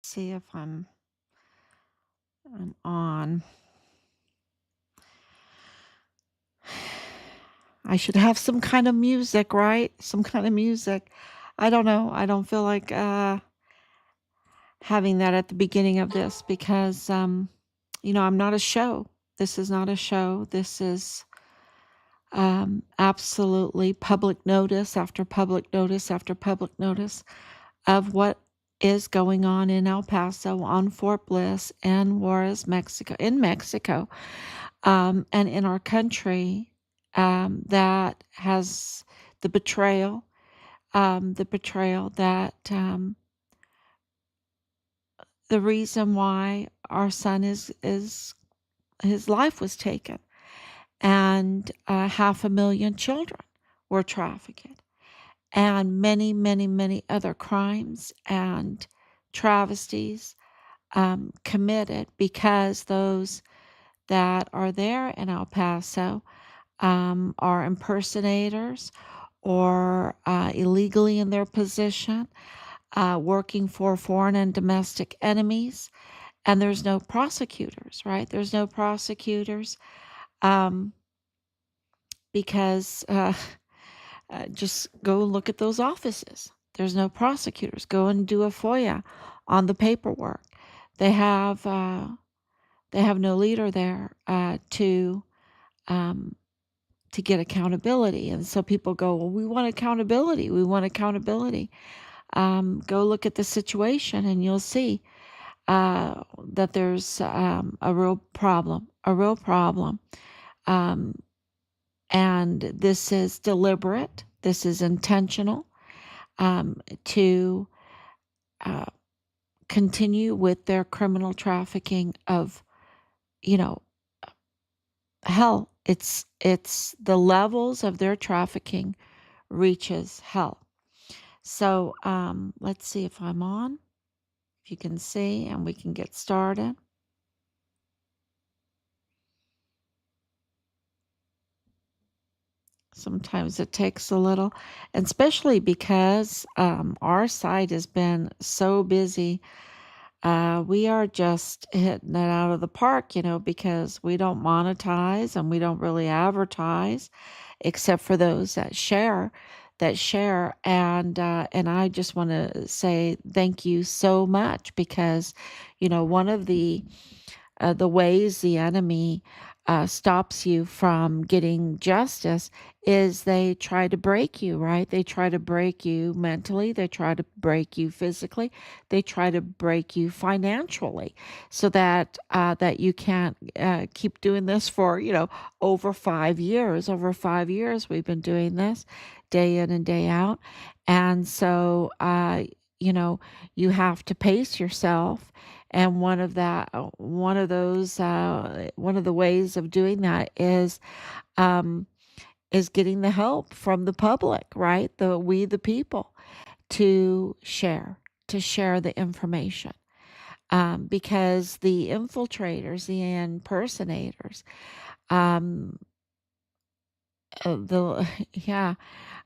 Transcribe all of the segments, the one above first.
See if I'm on. I should have some kind of music, right? Some kind of music. I don't know. I don't feel like having that at the beginning of this because I'm not a show. This is not a show. This is absolutely public notice after public notice after public notice of what is going on in El Paso, on Fort Bliss, and Juarez, Mexico, in Mexico, and in our country, that has the betrayal that the reason why our son is his life was taken, and 500,000 children were trafficked, and many, many, many other crimes and travesties committed because those that are there in El Paso are impersonators or illegally in their position, working for foreign and domestic enemies, and there's no prosecutors, right? There's no prosecutors um, because just go look at those offices. There's no prosecutors. Go and do a FOIA on the paperwork. They have no leader there um, to get accountability, and so people go, "Well, we want accountability. We want accountability." Go look at the situation, and you'll see that there's a real problem. A real problem. Um, and this is deliberate. This is intentional to uh, continue with their criminal trafficking of, you know, hell. It's the levels of their trafficking reaches hell. So let's see if I'm on. If you can see, and we can get started. Sometimes it takes a little, and especially because our site has been so busy. We are just hitting it out of the park, because we don't monetize and we don't really advertise, except for those that share. And I just want to say thank you so much, because one of the ways the enemy stops you from getting justice is they try to break you, right? They try to break you mentally. They try to break you physically. They try to break you financially, so that you can't keep doing this for over 5 years. Over 5 years, we've been doing this day in and day out, and so you have to pace yourself. And one of the ways of doing that um, is getting the help from the public, right? The people, to share the information, because the infiltrators, the impersonators, um, the yeah,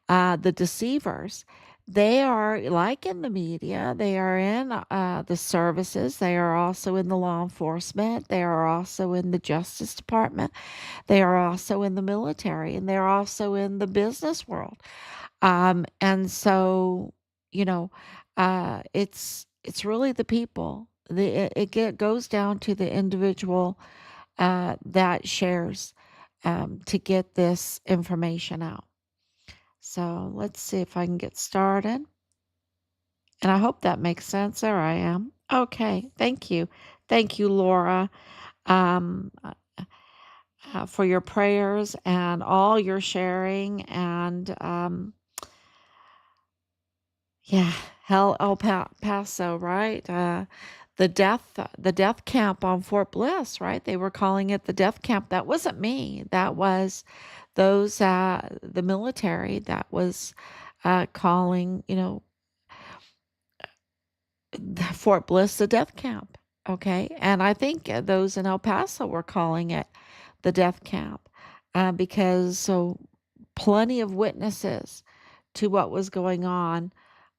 the deceivers, they are like in the media, they are in the services, they are also in the law enforcement, they are also in the Justice Department, they are also in the military, and they're also in the business world. And so, you know, it's really the people. Goes down to the individual that shares to get this information out. So let's see if I can get started. And I hope that makes sense. There I am. Okay. Thank you. Thank you, Laura, um, for your prayers and all your sharing. And yeah, hell, Paso, right? The death camp on Fort Bliss, right? They were calling it the death camp. That wasn't me. That was the military that was calling, Fort Bliss the death camp. Okay. And I think those in El Paso were calling it the death camp, because so plenty of witnesses to what was going on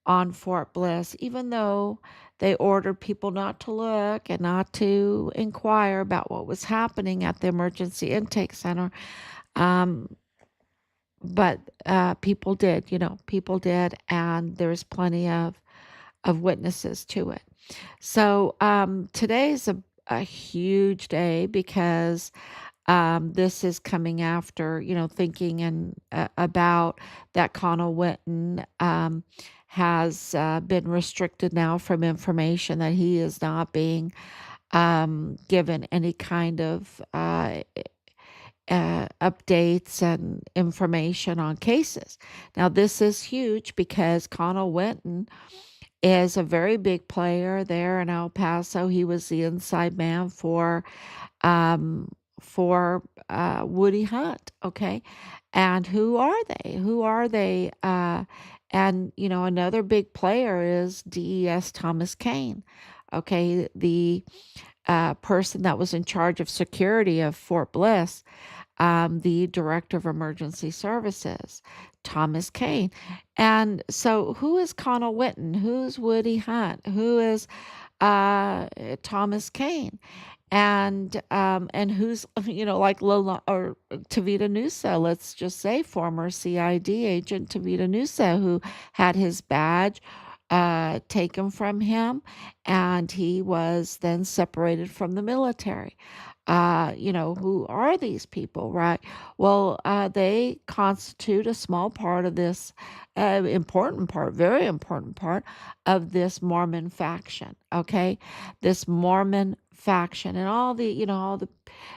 on Fort Bliss, even though they ordered people not to look and not to inquire about what was happening at the emergency intake center. Um, but people did, people did, and there's plenty of witnesses to it. So today's a huge day because this is coming after, thinking and about that Conal Whetten has been restricted now from information, that he is not being given any kind of updates and information on cases. Now, this is huge because Conal Whetten is a very big player there in El Paso. He was the inside man um, for Woody Hunt. Okay, and who are they? Who are they? And another big player is DES Thomas Kane. Okay, the person that was in charge of security of Fort Bliss, the director of emergency services, Thomas Kane. And so, who is Conal Whetten? Who's Woody Hunt? Who is Thomas Kane? And who's like Lola or Tavita Nusa, let's just say former CID agent Tavita Nusa, who had his badge taken from him, and he was then separated from the military. Who are these people, right? Well, they constitute a small part of this important part, very important part of this Mormon faction. Okay, this Mormon faction, and all the,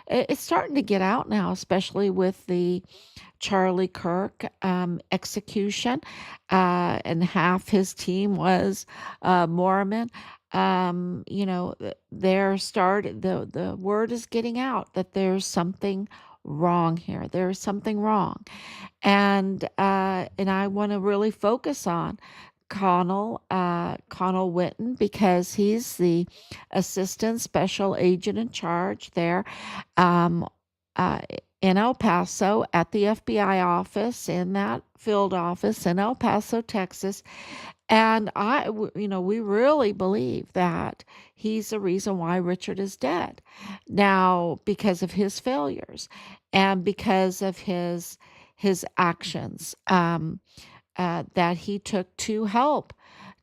it's starting to get out now, especially with the Charlie Kirk execution, and half his team was Mormon. The word is getting out that there's something wrong here. There's something wrong, and I want to really focus on Conal Whetten, because he's the assistant special agent in charge there, um, uh, in El Paso at the FBI office, in that field office in El Paso, Texas. And we really believe that he's the reason why Richard is dead now, because of his failures and because of his actions that he took to help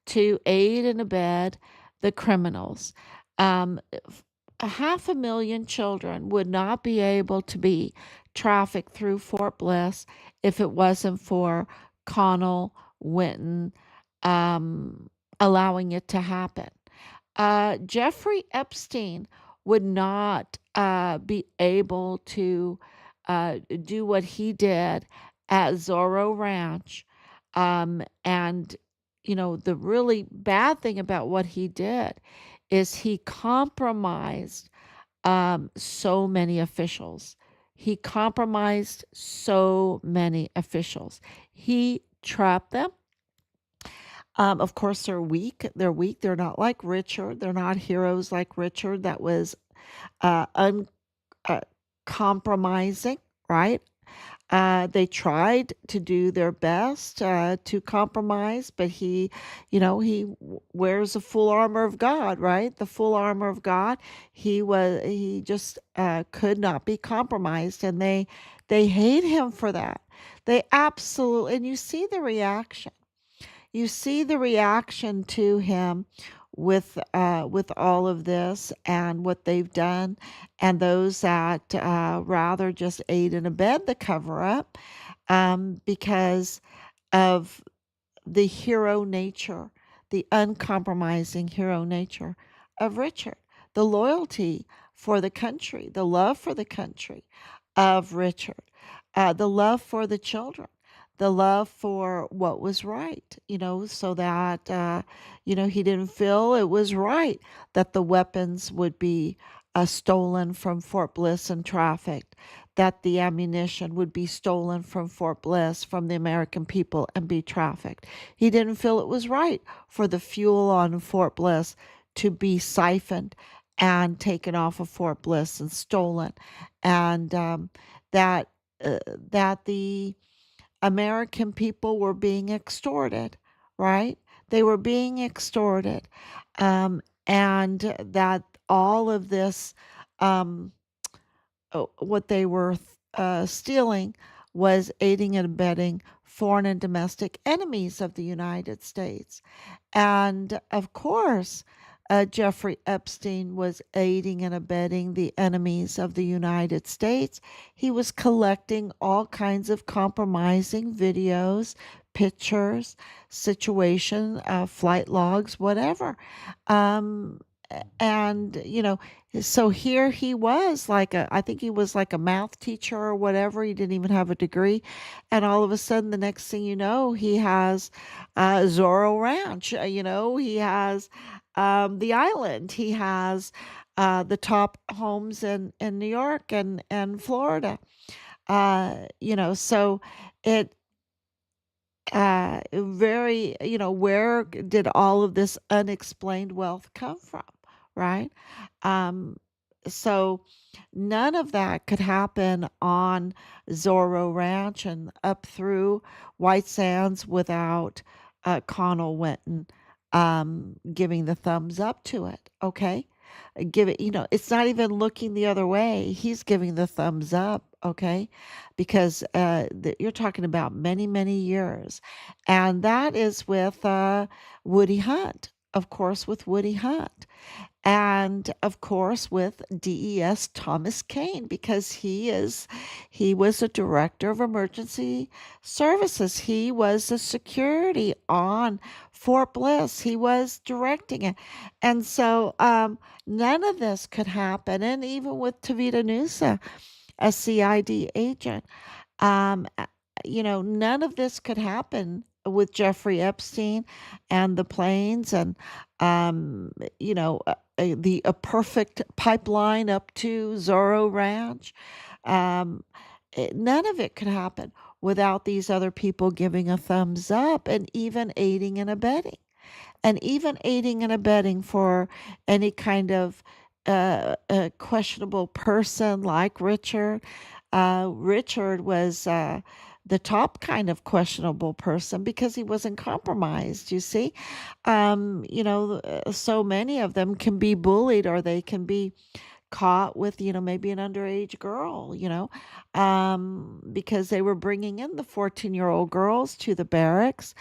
to aid and abet the criminals. A 500,000 children would not be able to be trafficked through Fort Bliss if it wasn't for Conal Whetten um, allowing it to happen. Jeffrey Epstein would not be able to do what he did at Zorro Ranch. And, the really bad thing about what he did is he compromised so many officials. He compromised so many officials. He trapped them. Of course, they're weak. They're weak. They're not like Richard. They're not heroes like Richard, that was uncompromising, right? They tried to do their best to compromise, but he wears the full armor of God, right? The full armor of God. He just could not be compromised, and they hate him for that. They absolutely, and you see the reaction. You see the reaction to him with all of this and what they've done, and those that rather just aid and abet the cover up, because of the hero nature, the uncompromising hero nature of Richard, the loyalty for the country, the love for the country of Richard, the love for the children, the love for what was right, so that, he didn't feel it was right that the weapons would be stolen from Fort Bliss and trafficked, that the ammunition would be stolen from Fort Bliss, from the American people, and be trafficked. He didn't feel it was right for the fuel on Fort Bliss to be siphoned and taken off of Fort Bliss and stolen, and that that the American people were being extorted, right? They were being extorted, and that all of this, um, what they were stealing was aiding and abetting foreign and domestic enemies of the United States. And of course, Jeffrey Epstein was aiding and abetting the enemies of the United States. He was collecting all kinds of compromising videos, pictures, situation, flight logs, whatever. Um, and, so here he was, I think he was like a math teacher or whatever. He didn't even have a degree. And all of a sudden, the next thing you know, he has Zorro Ranch. He has the island. He has the top homes in New York and Florida. So it very, where did all of this unexplained wealth come from, right? Um, so none of that could happen on Zorro Ranch and up through White Sands without Conal Whetten giving the thumbs up to it. Okay, give it. It's not even looking the other way. He's giving the thumbs up. Okay, because you're talking about many, many years, and that is with Woody Hunt. Of course, with Woody Hunt and of course with DES Thomas Kane because he was a director of emergency services. He was a security on Fort Bliss. He was directing it. And so none of this could happen. And even with Tavita Nusa, a CID agent, um, uh, none of this could happen with Jeffrey Epstein and the planes and, a perfect pipeline up to Zorro Ranch. Um, None of it could happen without these other people giving a thumbs up and even aiding and abetting for any kind of a questionable person like Richard. Richard was the top kind of questionable person because he wasn't compromised. You see, so many of them can be bullied or they can be caught with maybe an underage girl, because they were bringing in the 14-year-old girls to the barracks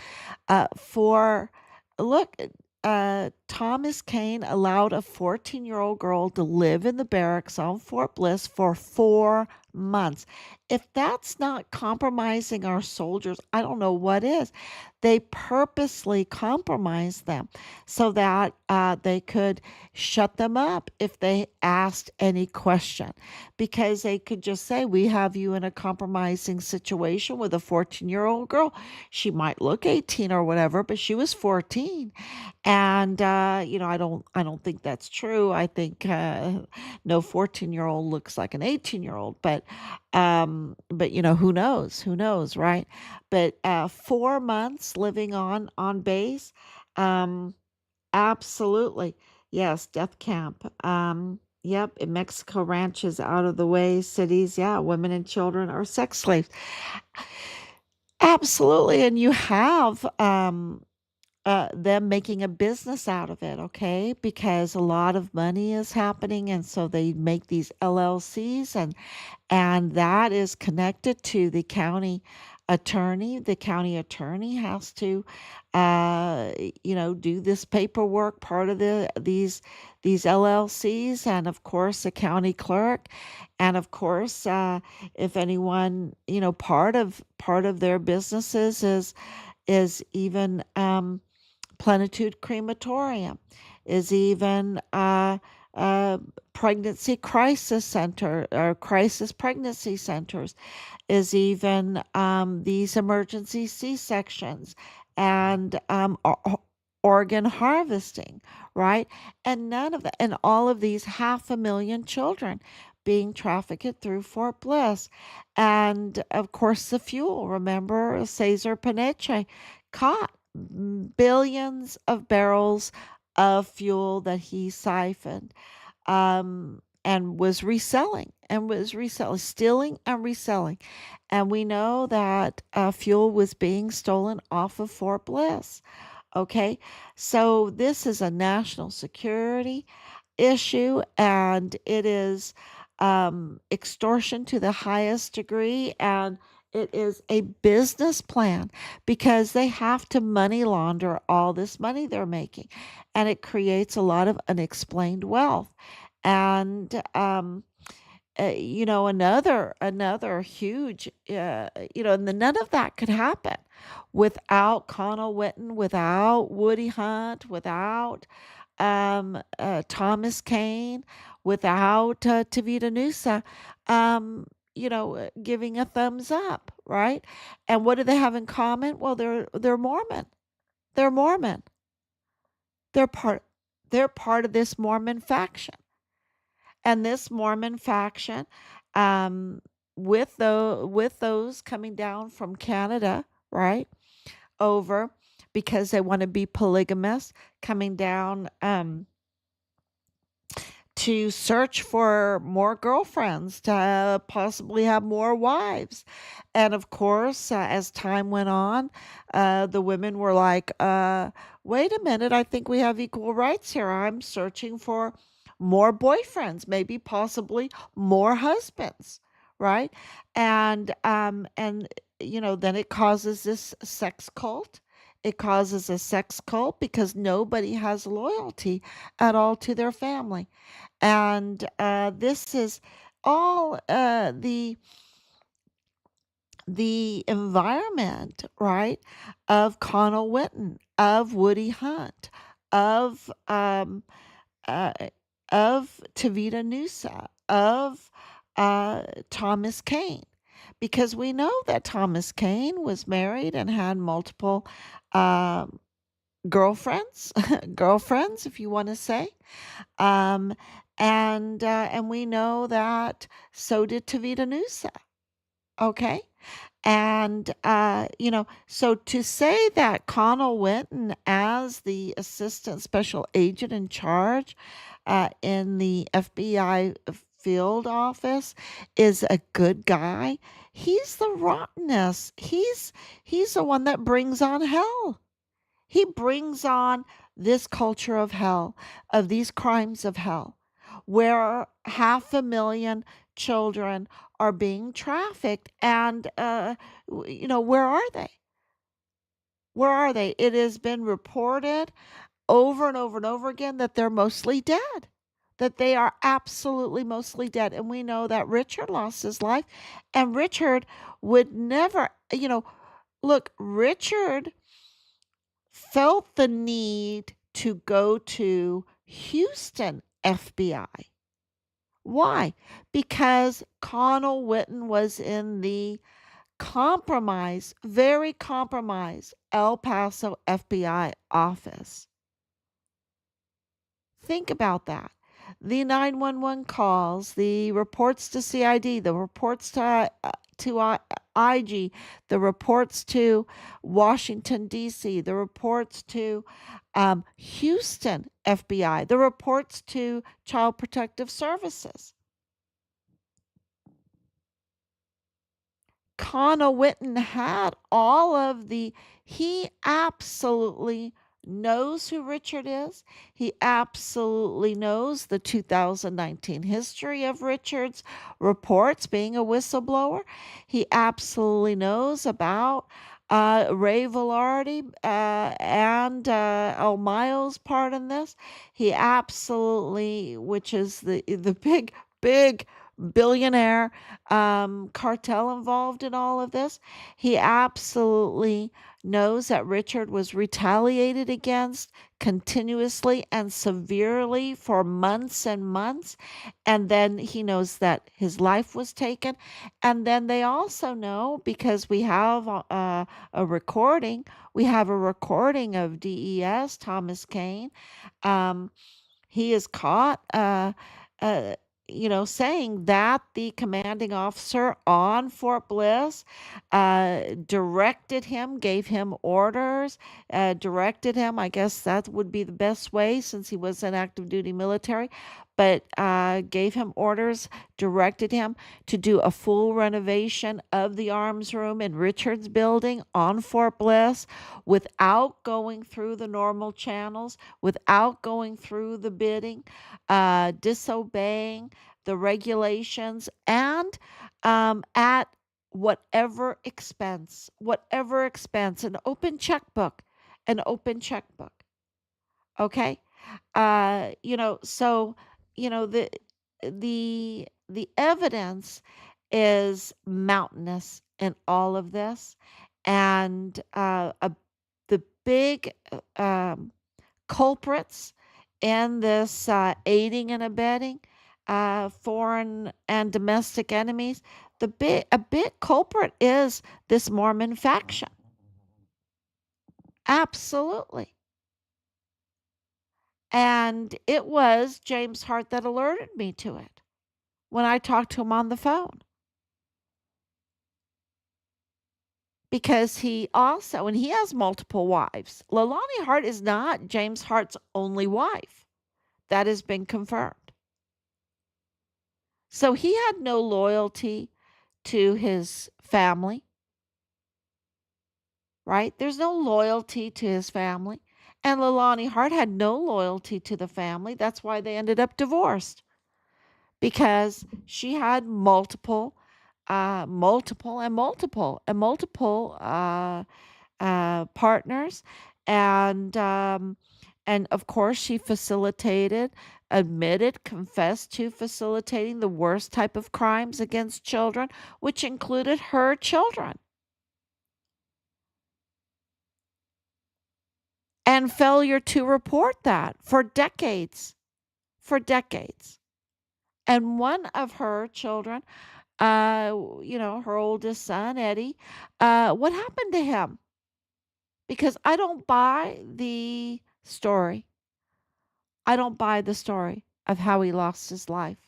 for look, Thomas Kane allowed a 14-year-old girl to live in the barracks on Fort Bliss for 4 months. If that's not compromising our soldiers, I don't know what is. They purposely compromised them so that they could shut them up if they asked any question, because they could just say, "We have you in a compromising situation with a 14-year-old girl. She might look 18 or whatever, but she was 14." And I don't think that's true. I think no 14-year-old looks like an 18-year-old, but who knows, right? But 4 months living on base, um absolutely. Yes, death camp. Yep, in Mexico, ranches out of the way, cities, yeah, women and children are sex slaves. Absolutely. And you have them making a business out of it, okay? Because a lot of money is happening, and so they make these LLCs, and that is connected to the county attorney. The county attorney has to, do this paperwork, part of these LLCs, and of course the county clerk, and of course, if anyone, part of their businesses is even Plenitude Crematorium, is even pregnancy crisis center or crisis pregnancy centers, is even these emergency C-sections and organ harvesting, right? And none of that, and all of these 500,000 children being trafficked through Fort Bliss. And of course, the fuel. Remember, Cesar Peniche caught billions of barrels of fuel that he siphoned, and was reselling, stealing and reselling. And we know that fuel was being stolen off of Fort Bliss. Okay. So this is a national security issue, and it is extortion to the highest degree, and it is a business plan because they have to money launder all this money they're making, and it creates a lot of unexplained wealth. And another huge, none of that could happen without Conal Whetten, without Woody Hunt, without Thomas Kane, without Tavita Nusa, giving a thumbs up, right? And what do they have in common? Well, they're Mormon. They're Mormon. They're part. They're part of this Mormon faction. And this Mormon faction, um, with those coming down from Canada, right, over because they want to be polygamous, coming down to search for more girlfriends, to possibly have more wives. And of course, as time went on, the women were like, wait a minute, I think we have equal rights here. I'm searching for more boyfriends, maybe possibly more husbands, right? And then it causes this sex cult. It causes a sex cult because nobody has loyalty at all to their family. And this is all the environment, right, of Conal Whetten, of Woody Hunt, of uh, Tavita Nusa, of Thomas Kane, because we know that Thomas Kane was married and had multiple um girlfriends, girlfriends, if you want to say. Um, and we know that so did Tavita Nusa. Okay. And so to say that Conal Whetten, as the assistant special agent in charge in the FBI field office, is a good guy, he's the rottenness. He's the one that brings on hell. He brings on this culture of hell, of these crimes of hell, where 500,000 children are being trafficked. And, where are they? Where are they? It has been reported over and over and over again that they're mostly dead, that they are absolutely mostly dead. And we know that Richard lost his life, and Richard would never, look, Richard felt the need to go to Houston FBI. Why? Because Conal Whetten was in the very compromised El Paso FBI office. Think about that. The 911 calls, the reports to CID, the reports to IG, the reports to Washington, D.C., the reports to Houston FBI, the reports to Child Protective Services. Conal Whetten had all of he absolutely knows who Richard is. He absolutely knows the 2019 history of Richard's reports being a whistleblower. He absolutely knows about Ray Velarde and Elmayo's part in this. He absolutely, which is the big billionaire cartel involved in all of this. He absolutely knows that Richard was retaliated against continuously and severely for months and months. And then he knows that his life was taken. And then they also know, because we have a recording, of DES, Thomas Kane. Um, he is caught. Uh, saying that the commanding officer on Fort Bliss directed him, gave him orders, directed him. I guess that would be the best way since he was an active duty military. but gave him orders, directed him to do a full renovation of the arms room in Richard's building on Fort Bliss without going through the normal channels, without going through the bidding, disobeying the regulations, and at whatever expense, an open checkbook. Okay. So the evidence is mountainous in all of this, and the big culprits in this aiding and abetting foreign and domestic enemies. A big culprit is this Mormon faction. Absolutely. And it was James Hart that alerted me to it when I talked to him on the phone. Because and he has multiple wives. Leilani Hart is not James Hart's only wife. That has been confirmed. So he had no loyalty to his family, right? There's no loyalty to his family. And Leilani Hart had no loyalty to the family. That's why they ended up divorced. Because she had multiple partners, and of course she confessed to facilitating the worst type of crimes against children, which included her children, and failure to report that for decades. And one of her children, her oldest son, Eddie, what happened to him? Because I don't buy the story. I don't buy the story of how he lost his life.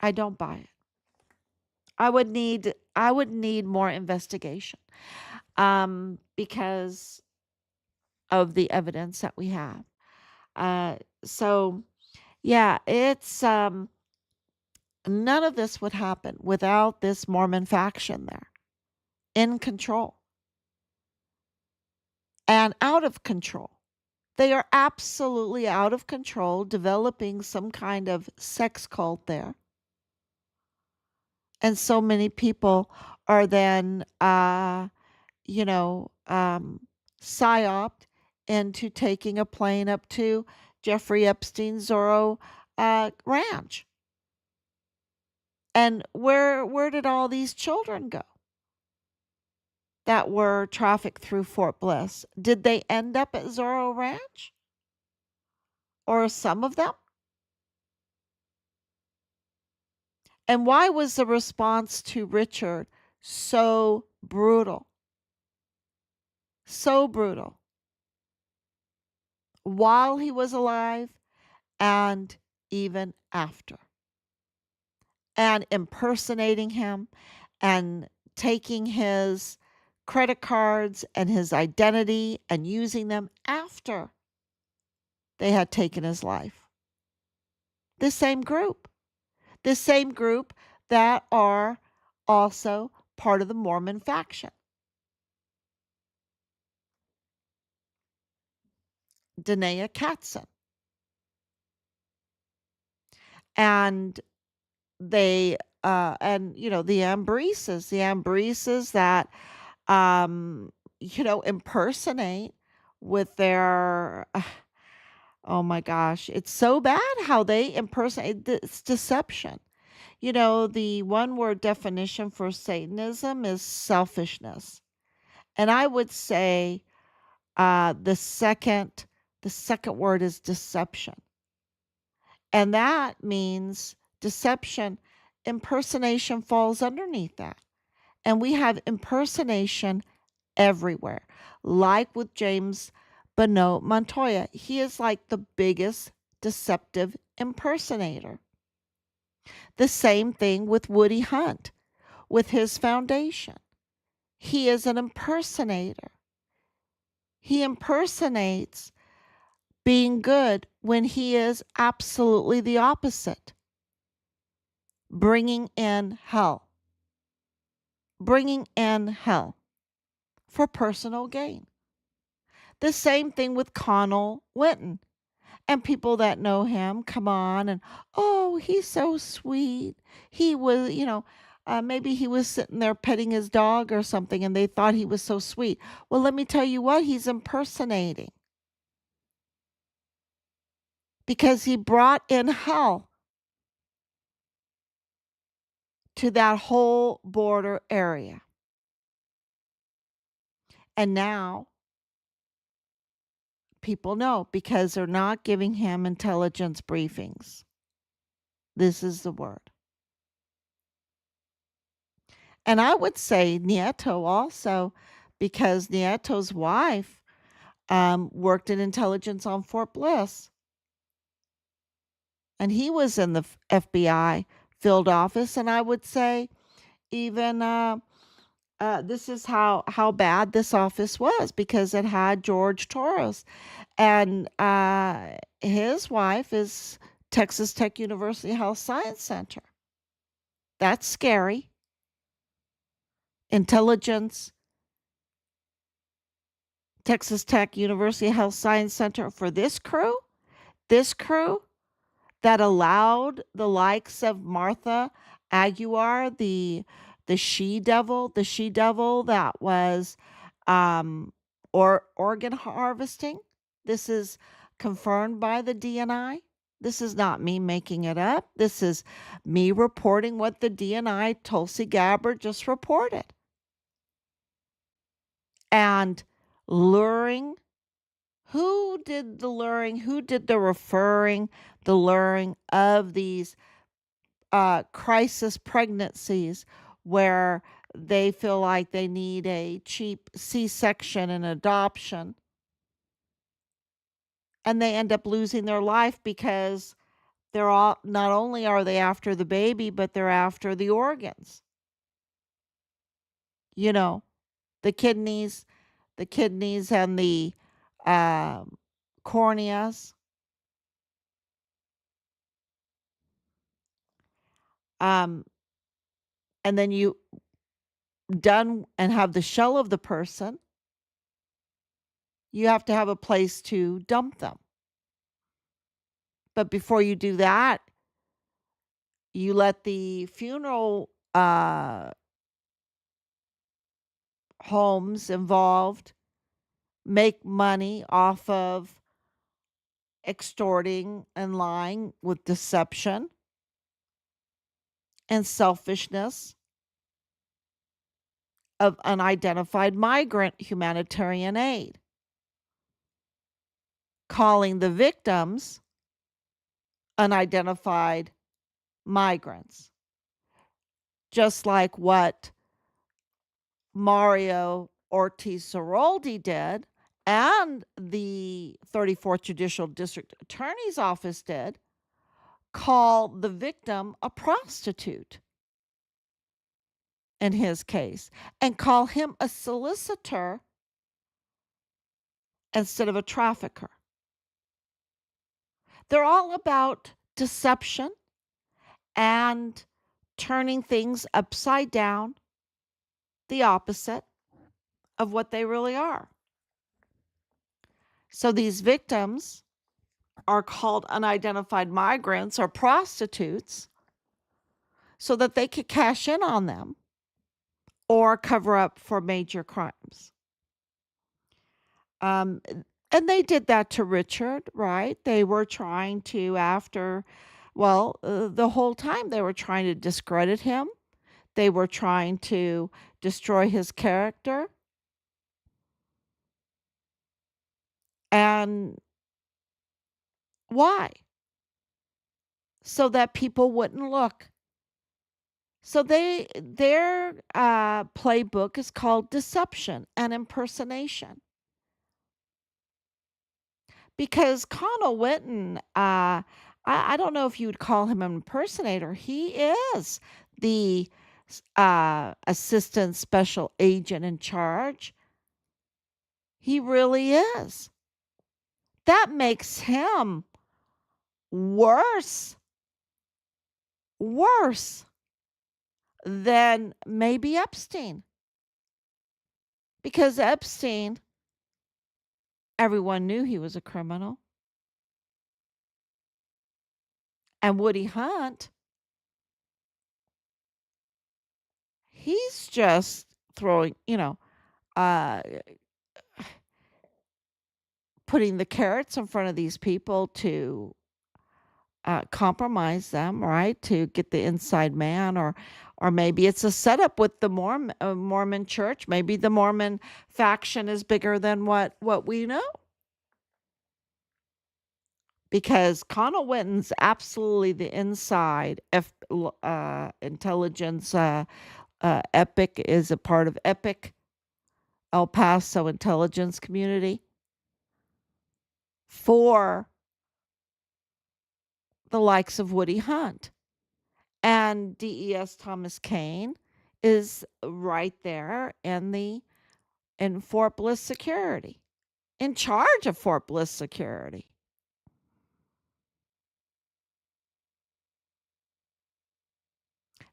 I don't buy it. I would need more investigation because of the evidence that we have. So yeah, it's none of this would happen without this Mormon faction there in control and out of control. They are absolutely out of control, developing some kind of sex cult there. And so many people are then, psyoped into taking a plane up to Jeffrey Epstein's Zorro ranch. And where did all these children go that were trafficked through Fort Bliss? Did they end up at Zorro Ranch? Or some of them? And why was the response to Richard so brutal? So brutal. While he was alive and even after. And impersonating him and taking his credit cards and his identity and using them after they had taken his life. The same group that are also part of the Mormon faction. Danae Katzen. And they the Ambreses that impersonate with their oh my gosh, it's so bad how they impersonate. It's deception. The one word definition for Satanism is selfishness. And I would say the second word is deception. And that means deception. Impersonation falls underneath that. And we have impersonation everywhere. Like with James Bonneau Montoya, he is like the biggest deceptive impersonator. The same thing with Woody Hunt, with his foundation. He is an impersonator. He impersonates being good when he is absolutely the opposite, bringing in hell, bringing in hell for personal gain. The same thing with Conal Whetten. And people that know him come on and, oh, he's so sweet. He was, maybe he was sitting there petting his dog or something and they thought he was so sweet. Well, let me tell you what, he's impersonating because he brought in hell to that whole border area. And now people know because they're not giving him intelligence briefings. This is the word. And I would say Nieto also, because Nieto's wife worked in intelligence on Fort Bliss. And he was in the FBI field office. And I would say even this is how bad this office was because it had George Torres. And his wife is Texas Tech University Health Science Center. That's scary. Intelligence, Texas Tech University Health Science Center for this crew that allowed the likes of Martha Aguiar, the she devil that was or organ harvesting. This is confirmed by the DNI. This is not me making it up. This is me reporting what the DNI Tulsi Gabbard just reported. And luring. Who did the luring? Who did the referring, the luring of these crisis pregnancies where they feel like they need a cheap C-section and adoption, and they end up losing their life because they're all not only are they after the baby, but they're after the organs. You know, the kidneys, and the um, corneas. Um, and then you done and have the shell of the person, you have to have a place to dump them. But before you do that, you let the funeral homes involved make money off of extorting and lying with deception and selfishness of unidentified migrant humanitarian aid, calling the victims unidentified migrants, just like what Mario Ortiz Zaroldi did and the 34th Judicial District Attorney's Office did, call the victim a prostitute in his case and call him a solicitor instead of a trafficker. They're all about deception and turning things upside down, the opposite of what they really are. So these victims are called unidentified migrants or prostitutes so that they could cash in on them or cover up for major crimes. Um, and they did that to Richard, right? They were trying to, the whole time they were trying to discredit him. They were trying to destroy his character. And why? So that people wouldn't look. So their playbook is called deception and impersonation. Because Conal Whetten, I don't know if you would call him an impersonator. He is the assistant special agent in charge. He really is. That makes him worse, worse than maybe Epstein. Because Epstein, everyone knew he was a criminal. And Woody Hunt, he's just throwing, uh, putting the carrots in front of these people to compromise them, right? To get the inside man, or maybe it's a setup with the Mormon church. Maybe the Mormon faction is bigger than what we know. Because Conal Whetten's absolutely the inside intelligence. Epic is a part of Epic, El Paso intelligence community for the likes of Woody Hunt. And DES Thomas Kane is right there in Fort Bliss security, in charge of Fort Bliss security.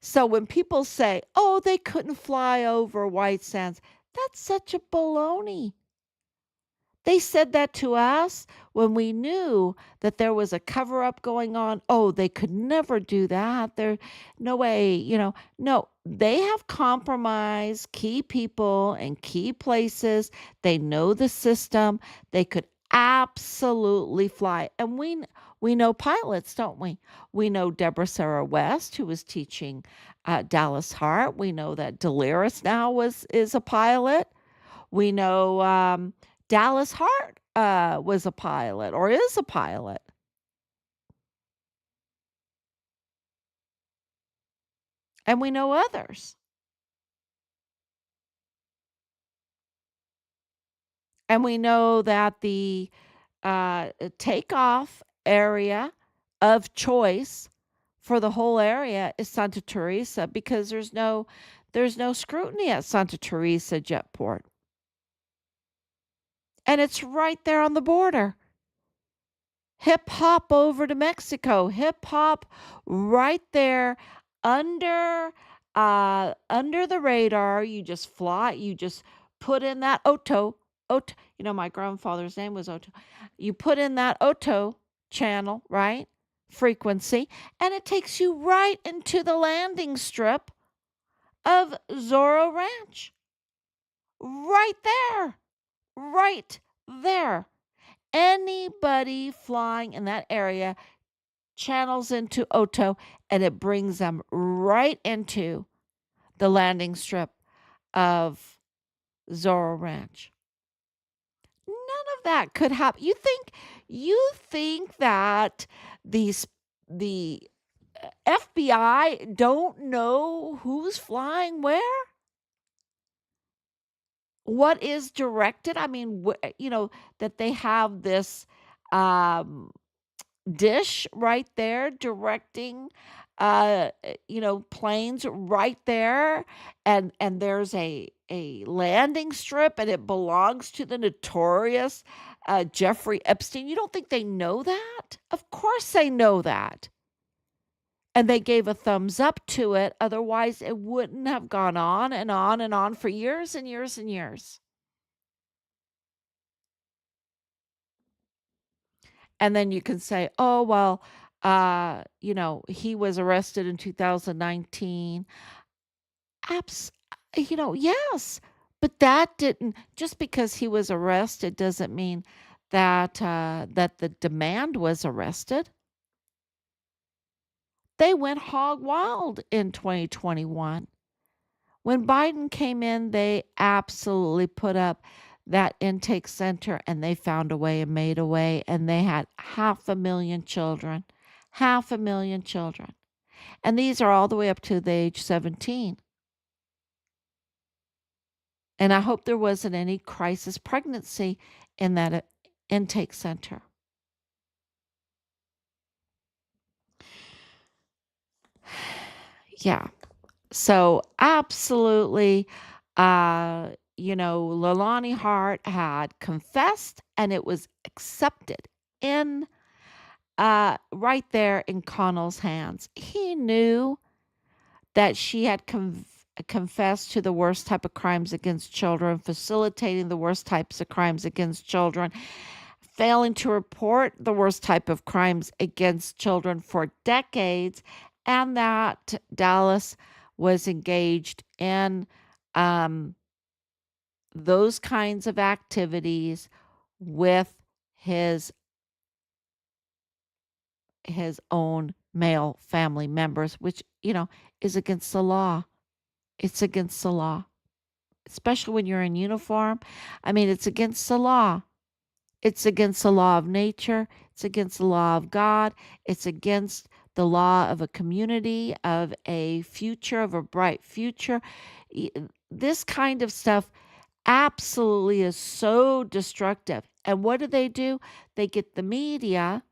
So when people say, "Oh, they couldn't fly over White Sands," that's such a baloney. They said that to us when we knew that there was a cover up going on. Oh, they could never do that. There, no way, no, they have compromised key people and key places. They know the system. They could absolutely fly. And we know pilots, don't we? We know Deborah Sarah West, who was teaching Dallas Hart. We know that Delirious now is a pilot. We know Dallas Hart was a pilot or is a pilot. And we know others. And we know that the takeoff area of choice for the whole area is Santa Teresa because there's no scrutiny at Santa Teresa Jetport. And it's right there on the border. Hip hop over to Mexico. Hip hop right there under the radar. You just fly, you just put in that Otto, my grandfather's name was Otto. You put in that Otto channel, right? Frequency, and it takes you right into the landing strip of Zorro Ranch. Right there. Right there. Anybody flying in that area channels into Otto and it brings them right into the landing strip of Zorro Ranch. None of that could happen. You think that the FBI don't know who's flying where? What is directed? I mean, that they have this um dish right there directing planes right there, and there's a landing strip and it belongs to the notorious Jeffrey Epstein. You don't think they know that? Of course they know that. And they gave a thumbs up to it, otherwise it wouldn't have gone on and on and on for years and years and years. And then you can say, "Oh, well, he was arrested in 2019." Abs yes, but that didn't just because he was arrested doesn't mean that the demand was arrested. They went hog wild in 2021. When Biden came in, they absolutely put up that intake center and they found a way and made a way, and they had 500,000 children. 500,000 children. And these are all the way up to the age 17. And I hope there wasn't any crisis pregnancy in that intake center. Yeah. So absolutely, Leilani Hart had confessed and it was accepted. in right there in Conal's hands. He knew that she had confessed to the worst type of crimes against children, facilitating the worst types of crimes against children, failing to report the worst type of crimes against children for decades, and that Dallas was engaged in um, those kinds of activities with his his own male family members, which, is against the law. It's against the law, especially when you're in uniform. I mean, it's against the law. It's against the law of nature. It's against the law of God. It's against the law of a community, of a future, of a bright future. This kind of stuff absolutely is so destructive. And what do? They get the media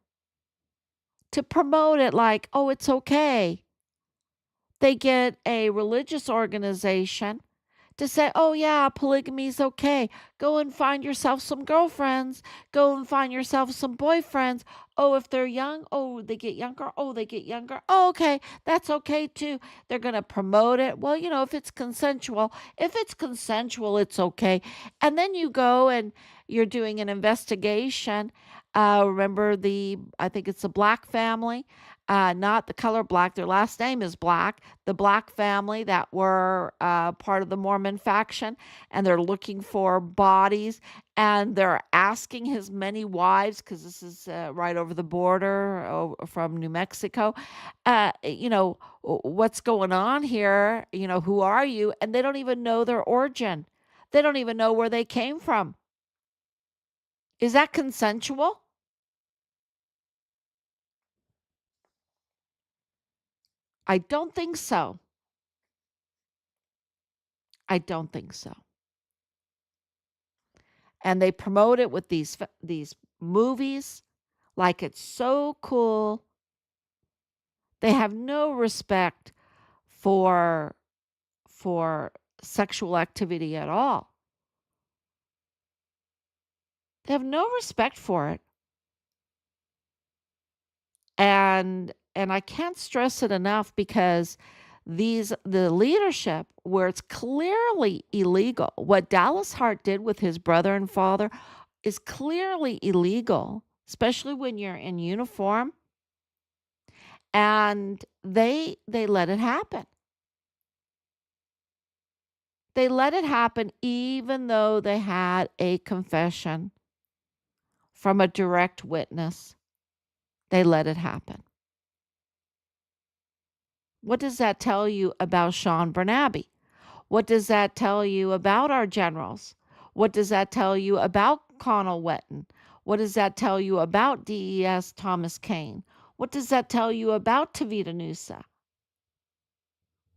to promote it like, oh, it's okay. They get a religious organization to say, oh, yeah, polygamy is okay. Go and find yourself some girlfriends. Go and find yourself some boyfriends. Oh, if they're young, oh, they get younger. Oh, they get younger. Oh, okay, that's okay too. They're going to promote it. Well, if it's consensual, it's okay. And then you go and you're doing an investigation. Remember I think it's the Black family, not the color black. Their last name is Black. The Black family that were part of the Mormon faction, and they're looking for bodies, and they're asking his many wives, because this is right over the border from New Mexico, what's going on here? Who are you? And they don't even know their origin. They don't even know where they came from. Is that consensual? I don't think so. I don't think so. And they promote it with these movies like it's so cool. They have no respect for for sexual activity at all. They have no respect for it. And I can't stress it enough, because the leadership, where it's clearly illegal, what Dallas Hart did with his brother and father is clearly illegal, especially when you're in uniform, and they let it happen. They let it happen even though they had a confession from a direct witness. They let it happen. What does that tell you about Sean Bernabe? What does that tell you about our generals? What does that tell you about Conal Whetten? What does that tell you about DES Thomas Kane? What does that tell you about Tavita Nusa?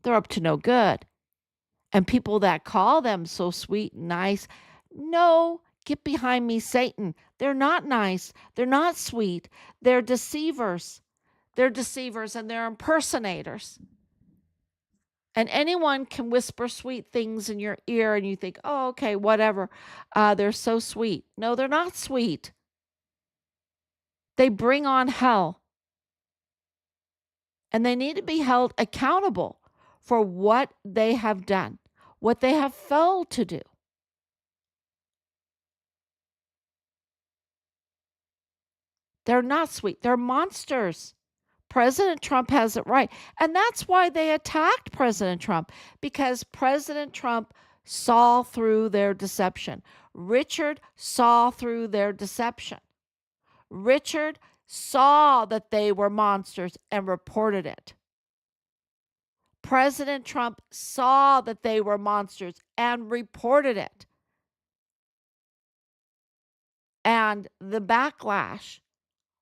They're up to no good. And people that call them so sweet and nice, no, get behind me, Satan. They're not nice. They're not sweet. They're deceivers. They're deceivers, and they're impersonators. And anyone can whisper sweet things in your ear, and you think, oh, okay, whatever. They're so sweet. No, they're not sweet. They bring on hell. And they need to be held accountable for what they have done, what they have failed to do. They're not sweet. They're monsters. President Trump has it right. And that's why they attacked President Trump, because President Trump saw through their deception. Richard saw through their deception. Richard saw that they were monsters and reported it. President Trump saw that they were monsters and reported it. And the backlash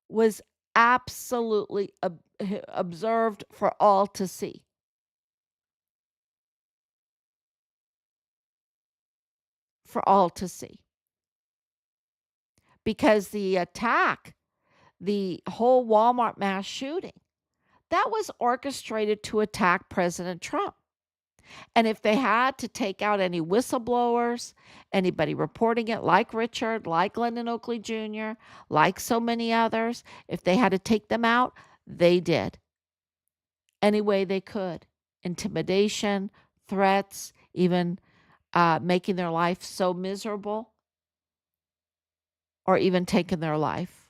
was absolutely observed for all to see. For all to see. Because the attack, the whole Walmart mass shooting, that was orchestrated to attack President Trump. And if they had to take out any whistleblowers, anybody reporting it, like Richard, like Glendon Oakley Jr., like so many others, if they had to take them out, they did any way they could. Intimidation, threats, even making their life so miserable, or even taking their life.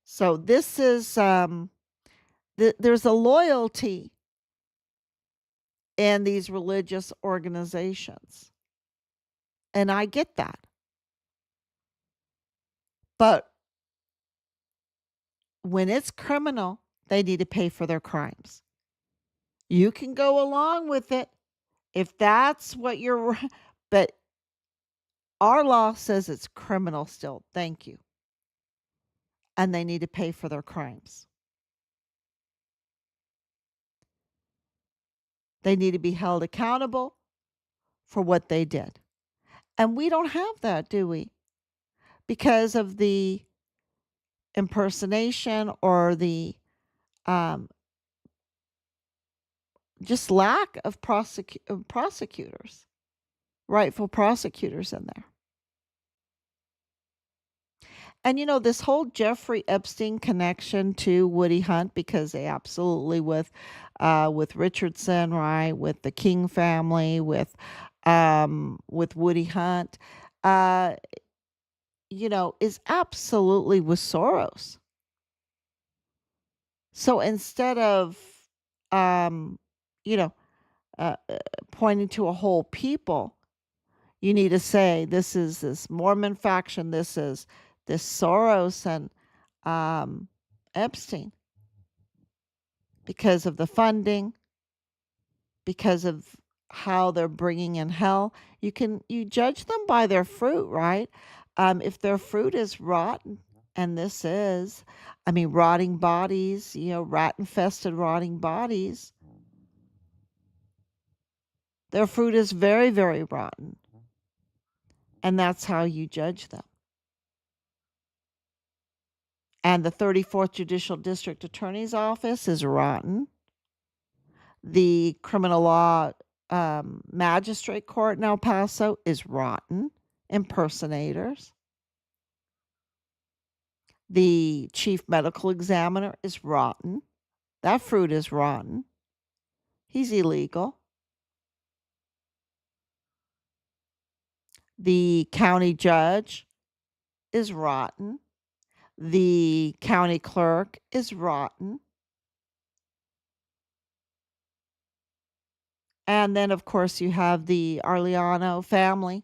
So this is there's a loyalty in these religious organizations, and I get that. But when it's criminal, they need to pay for their crimes. You can go along with it if that's what you're, but our law says it's criminal still. Thank you. And they need to pay for their crimes. They need to be held accountable for what they did. And we don't have that, do we? Because of the impersonation or the um, just lack of prosecutors, rightful prosecutors in there. And this whole Jeffrey Epstein connection to Woody Hunt, because they absolutely with Richardson, right, with the King family, with Woody Hunt, uh, is absolutely with Soros. So instead of um, you know, pointing to a whole people, you need to say this is this Mormon faction, this is this Soros and um, Epstein, because of the funding, because of how they're bringing in hell. You judge them by their fruit, right? If their fruit is rotten, and this is, I mean, rotting bodies, rat infested rotting bodies, their fruit is very, very rotten. And that's how you judge them. And the 34th Judicial District Attorney's Office is rotten. The criminal law magistrate court in El Paso is rotten. Impersonators. The chief medical examiner is rotten. That fruit is rotten. He's illegal. The county judge is rotten. The county clerk is rotten. And then, of course, you have the Arellano family.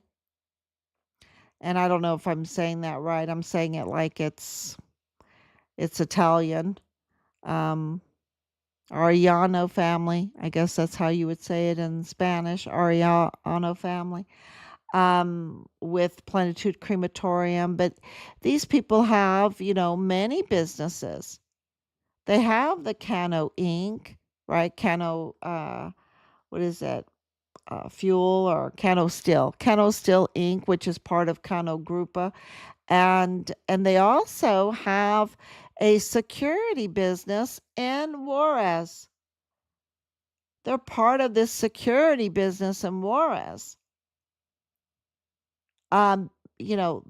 And I don't know if I'm saying that right. I'm saying it like it's Italian. Um, Arellano family. I guess that's how you would say it in Spanish. Arellano family. With Plenitude Crematorium. But these people have, many businesses. They have the Cano Inc., right? Cano, what is that? Fuel or Cano Steel Inc., which is part of Cano Grupa, and they also have a security business in Juarez. They're part of this security business in Juarez. Um, you know,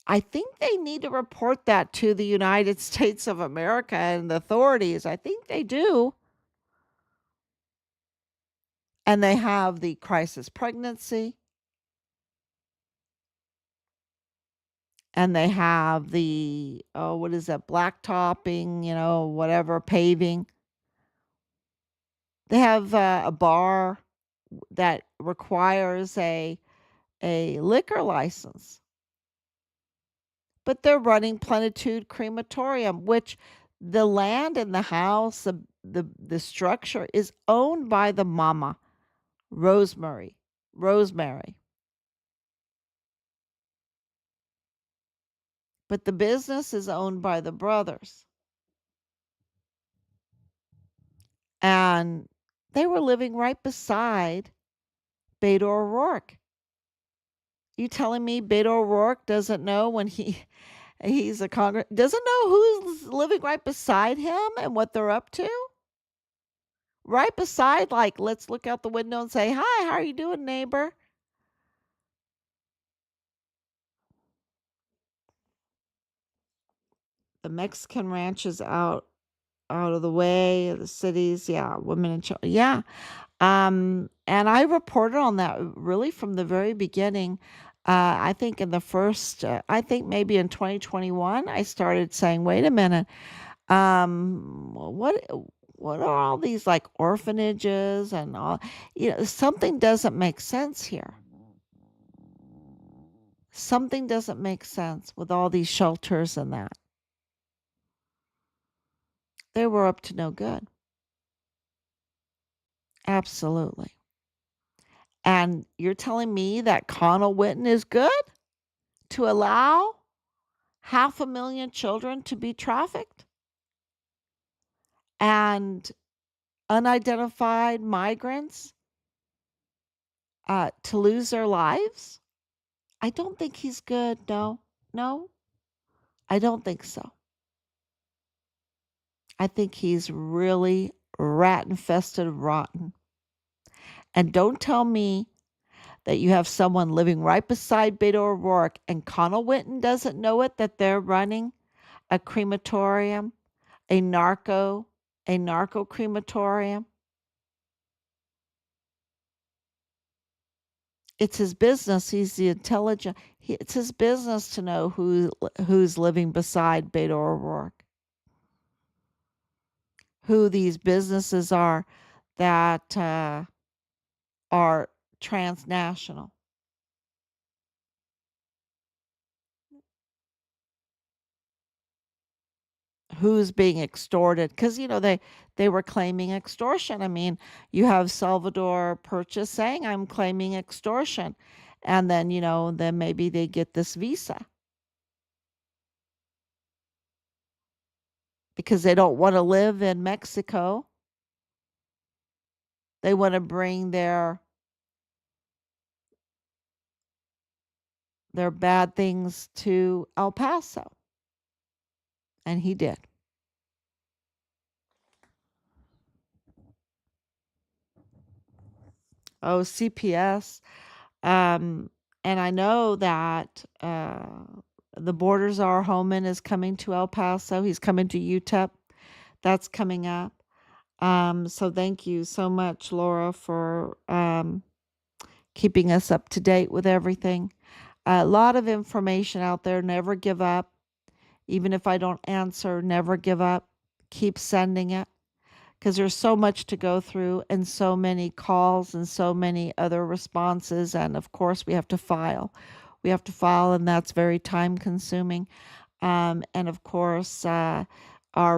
I think they need to report that to the United States of America and the authorities. I think they do. And they have the crisis pregnancy. And they have the, oh, what is that, blacktopping, whatever, paving. They have a bar that requires a liquor license. But they're running Plenitude Crematorium, which the land and the house, the structure is owned by the mama, Rosemary. But the business is owned by the brothers. And they were living right beside Beto O'Rourke. You telling me Beto O'Rourke doesn't know when he He's a Congress doesn't know who's living right beside him and what they're up to. Right beside, like, let's look out the window and say, "Hi, how are you doing, neighbor?" The Mexican ranches out of the way, the cities, yeah, women and children, yeah. And I reported on that really from the very beginning. I think in the first, I think maybe in 2021, I started saying, "Wait a minute, what are all these like orphanages and all? Something doesn't make sense here. Something doesn't make sense with all these shelters and that. They were up to no good. Absolutely. And you're telling me that Conal Whetten is good to allow 500,000 children to be trafficked and unidentified migrants to lose their lives? I don't think he's good. No, no, I don't think so. I think he's really rat infested rotten. And don't tell me that you have someone living right beside Beto O'Rourke and Conal Whetten doesn't know it, that they're running a crematorium, a narco, a narco crematorium. It's his business. He's the intelligent. It's his business to know who's living beside Beto O'Rourke, who these businesses are that are transnational, who's being extorted. Because they were claiming extortion. I mean, you have Salvador Purchase saying, "I'm claiming extortion," and then then maybe they get this visa because they don't want to live in Mexico. They want to bring their bad things to El Paso, and he did. Oh, CPS. Um, and I know that the Borders Our Homan is coming to El Paso. He's coming to UTEP. That's coming up. So thank you so much, Laura, for keeping us up to date with everything. A lot of information out there. Never give up. Even if I don't answer, never give up. Keep sending it because there's so much to go through and so many calls and so many other responses. And of course, we have to file. We have to file, and that's very time consuming. And of course, our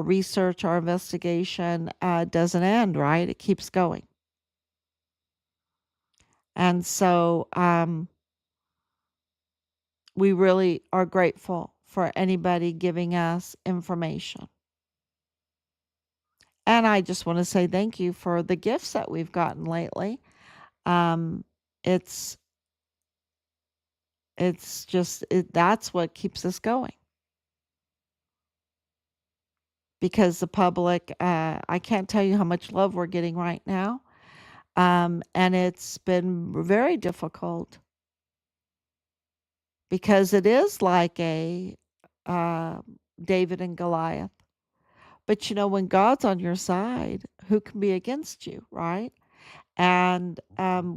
research, our investigation doesn't end, right? It keeps going. And so we really are grateful for anybody giving us information. And I just want to say thank you for the gifts that we've gotten lately. Um, it's that's what keeps us going because the public, I can't tell you how much love we're getting right now. And it's been very difficult because it is like a uh, David and Goliath. But when God's on your side, who can be against you, right? And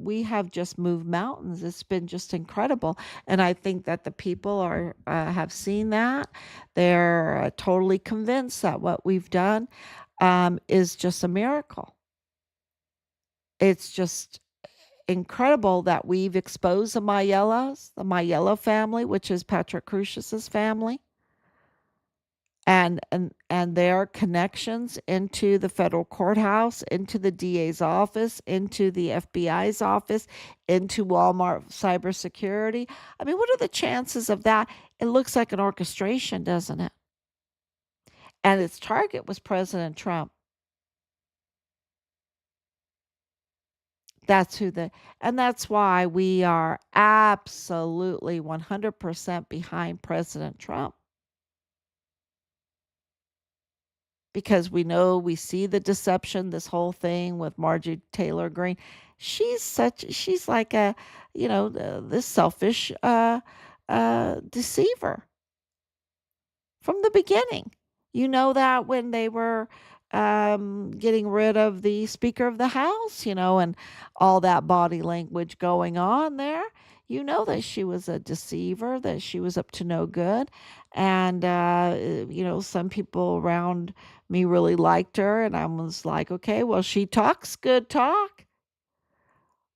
we have just moved mountains. It's been just incredible, and I think that the people are have seen that. They're totally convinced that what we've done is just a miracle. It's just incredible that we've exposed the Mayella family, which is Patrick Crucius's family, and their connections into the federal courthouse, into the DA's office, into the FBI's office, into Walmart cybersecurity. I mean, what are the chances of that? It looks like an orchestration, doesn't it? And its target was President Trump. That's and that's why we are absolutely 100% behind President Trump. because we see the deception, this whole thing with Marjorie Taylor Greene. She's like a, this selfish deceiver from the beginning. You know that when they were getting rid of the Speaker of the House, and all that body language going on there, that she was a deceiver, that she was up to no good. And, some people around me really liked her. And I was like, okay, well, she talks good talk,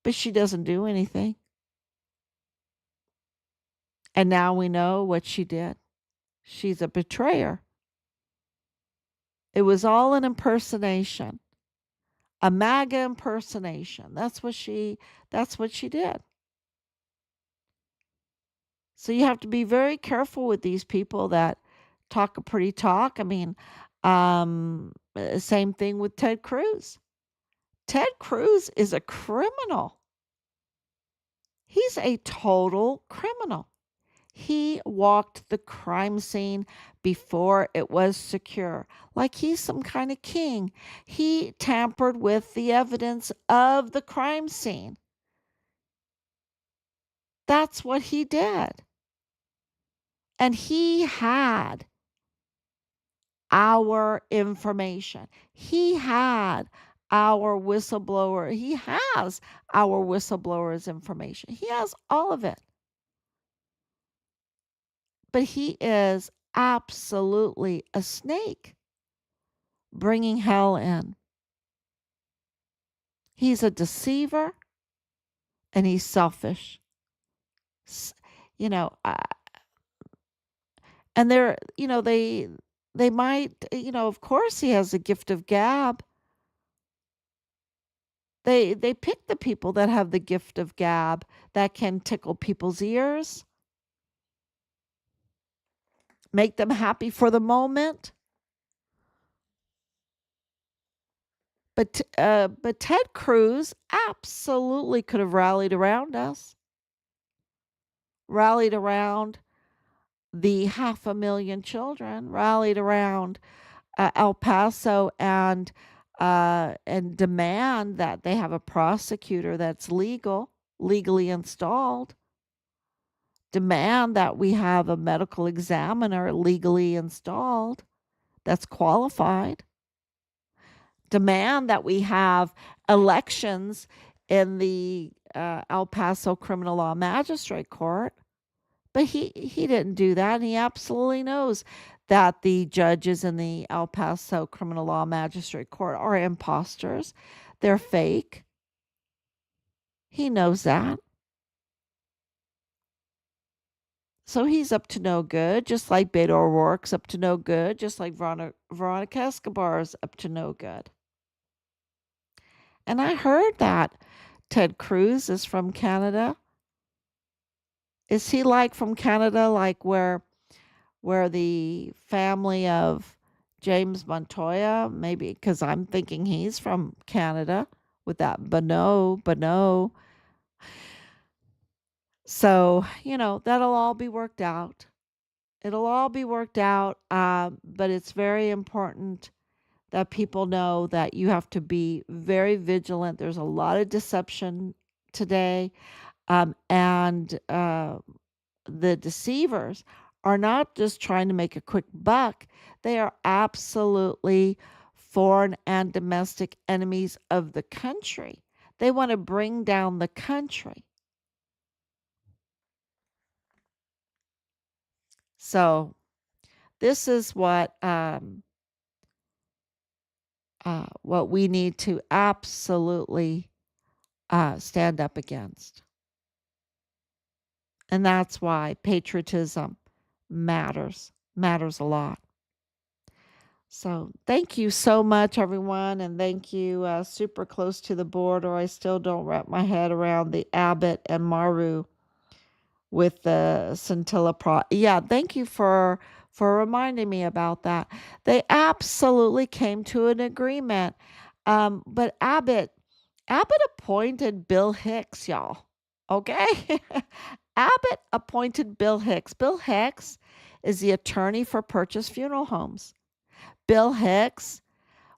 but she doesn't do anything. And now we know what she did. She's a betrayer. It was all an impersonation, a MAGA impersonation. That's what she did. So you have to be very careful with these people that talk a pretty talk. I mean, same thing with Ted Cruz. Ted Cruz is a criminal. He's a total criminal. He walked the crime scene before it was secure, like he's some kind of king. He tampered with the evidence of the crime scene. That's what he did. And he had our information. He had our whistleblower. He has our whistleblower's information. He has all of it. But he is absolutely a snake bringing hell in. He's a deceiver and he's selfish. You know, and they might, of course he has a gift of gab. They pick the people that have the gift of gab that can tickle people's ears, make them happy for the moment. But Ted Cruz absolutely could have rallied around us, rallied around the 500,000 children, rallied around El Paso and demand that they have a prosecutor that's legally installed. Demand that we have a medical examiner legally installed that's qualified. Demand that we have elections in the El Paso Criminal Law Magistrate Court. But he didn't do that. And he absolutely knows that the judges in the El Paso Criminal Law Magistrate Court are imposters. They're fake. He knows that. So he's up to no good, just like Beto O'Rourke's up to no good, just like Veronica Escobar's up to no good. And I heard that Ted Cruz is from Canada. Is he like from Canada, like where the family of James Montoya, maybe because I'm thinking he's from Canada with that Bonneau. So, that'll all be worked out. It'll all be worked out. But it's very important that people know that you have to be very vigilant. There's a lot of deception today. And the deceivers are not just trying to make a quick buck, they are absolutely foreign and domestic enemies of the country. They want to bring down the country. So, this is what we need to absolutely stand up against. And that's why patriotism matters a lot. So thank you so much, everyone. And thank you, Super Close to the Border. I still don't wrap my head around the Abbott and Maru with the scintilla Yeah, thank you for reminding me about that. They absolutely came to an agreement. But Abbott appointed Bill Hicks, y'all. Okay? Abbott appointed Bill Hicks. Bill Hicks is the attorney for Purchase Funeral Homes. Bill Hicks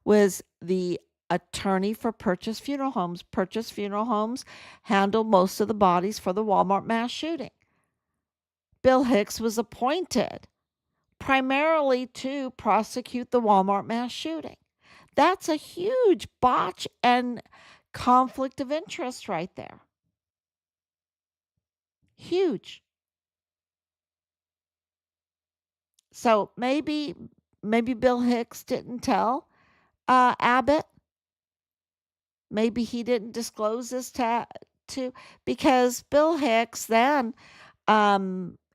was the attorney for Purchase Funeral Homes. Purchase Funeral Homes handled most of the bodies for the Walmart mass shooting. Bill Hicks was appointed primarily to prosecute the Walmart mass shooting. That's a huge botch and conflict of interest right there. Huge. So maybe Bill Hicks didn't tell Abbott. Maybe he didn't disclose this to because Bill Hicks then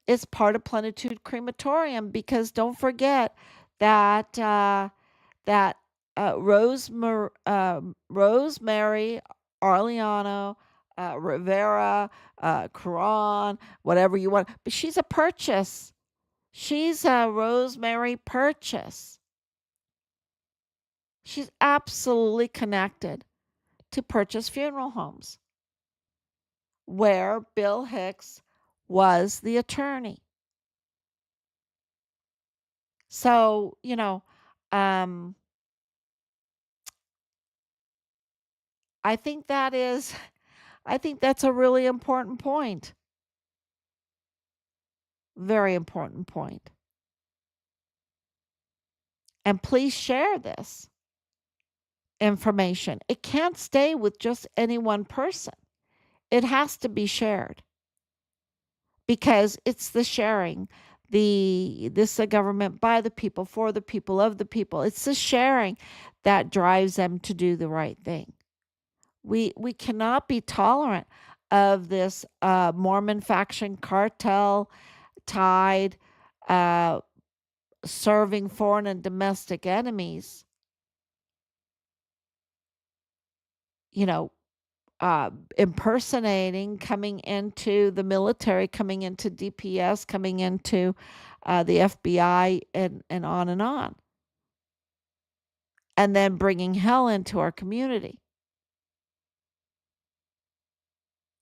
is part of Plenitude Crematorium, because don't forget that that Rosemary Arellano, Rivera, Caron, whatever you want, but she's a Purchase. She's a Rosemary Purchase. She's absolutely connected to Purchase Funeral Homes, where Bill Hicks was the attorney. So, um, I think that is, I think that's a really important point. Very important point. And please share this information. It can't stay with just any one person. It has to be shared, because it's the sharing. This is a government by the people, for the people, of the people. It's the sharing that drives them to do the right thing. We cannot be tolerant of this Mormon faction cartel tied, uh, serving foreign and domestic enemies, you know, impersonating, coming into the military, coming into DPS, coming into the FBI, and on and on. And then bringing hell into our community,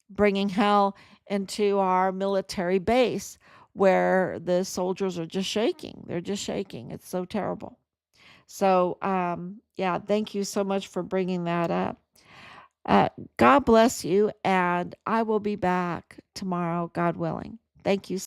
bringing hell into our military base, where the soldiers are just shaking. They're just shaking. It's so terrible. So, yeah, thank you so much for bringing that up. Uh, God bless you, and I will be back tomorrow, God willing. Thank you